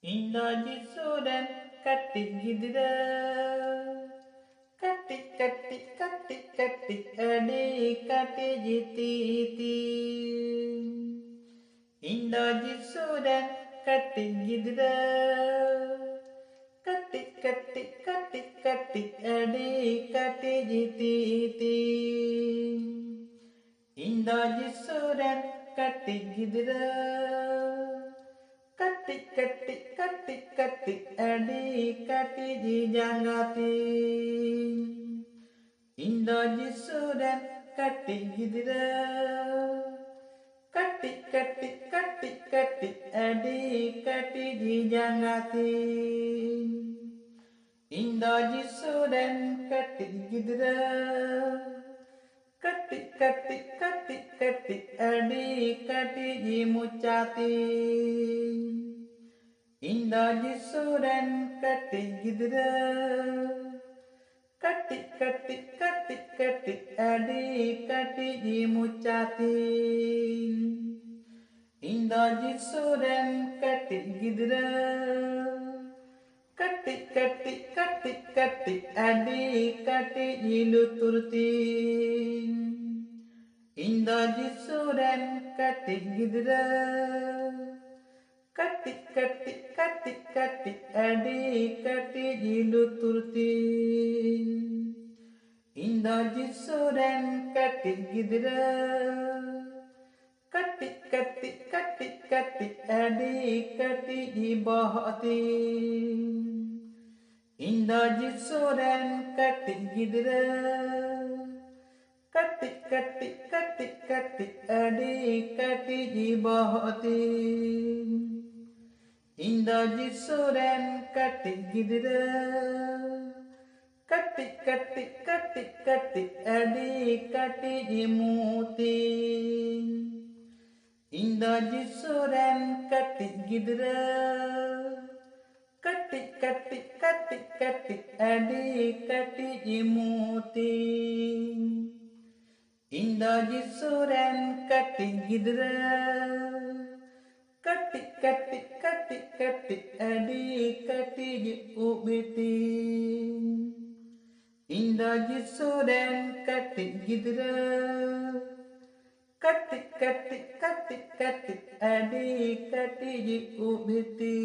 ഇന്ദ്രജിത്സൂരൻ കട്ടിക്കിതിര കട്ടി കട്ടി കട്ടി കട്ടി അടി കട്ടി ജിത്തി ഇന്ദ്രജിത്സൂരൻ കട്ടിക്കിതിര കട്ടി കട്ടി കട്ടി കട്ടി അടി കട്ടി ജിത്തി ഇന്ദ്രജിത്സൂരൻ കട്ടിക്കിതിര കട്ടി കട്ടി കട്ടി കട്ടി അടി കട്ടി ജിജാങ്ങാത്തി ഇന്ദ്രജിത്സൂരൻ കട്ടിക്കിതിര കട്ടി കട്ടി കട്ടി കട്ടി അടി കട്ടി ജിജാങ്ങാത്തി ഇന്ദ്രജിത്സൂരൻ കട്ടിക്കിതിര കട്ടി കട്ടി കട്ടി കട്ടി അടി കട്ടി ജിമുച്ചാത്തി ഇന്ദ്രജിത്സൂരൻ കട്ടിക്കിതിര കട്ടി കട്ടി കട്ടി കട്ടി അടി കട്ടി ജിമുച്ചാത്തി ഇന്ദ്രജിത്സൂരൻ കട്ടിക്കിതിര കട്ടി കട്ടി കട്ടി കട്ടി അടി കട്ടി ജിലുതുർത്തി ഇന്ദ്രജിത്സൂരൻ കട്ടിക്കിതിര കട്ടി കട്ടി കട്ടി കട്ടി അടി കട്ടി ജിലുതുർത്തി ഇന്ദ്രജിത്സൂരൻ കട്ടിക്കിതിര കട്ടി കട്ടി കട്ടി കട്ടി അടി കട്ടി ജിബഹത്തി ഇന്ദ്രജിത്സൂരൻ കട്ടിക്കിതിര കട്ടി കട്ടി കട്ടി കട്ടി അടി കട്ടി ജിബഹത്തി ഇന്ദ്രജിത്സൂരൻ കട്ടിക്കിതിര കട്ടി കട്ടി കട്ടി കട്ടി അടി കട്ടി ജിമൂത്തി ഇന്ദ്രജിത്സൂരൻ കട്ടിക്കിതിര കട്ടി കട്ടി കട്ടി കട്ടി അടി കട്ടി ജിമൂത്തി ഇന്ദ്രജിത്സൂരൻ കട്ടിക്കിതിര കട്ടി കട്ടി കട്ടി കട്ടി അടി കട്ടി ജിഉബിത്തി ഇന്ദ്രജിത്സൂരൻ കട്ടിക്കിതിര കട്ടി കട്ടി കട്ടി കട്ടി അടി കട്ടി ജിഉബിത്തി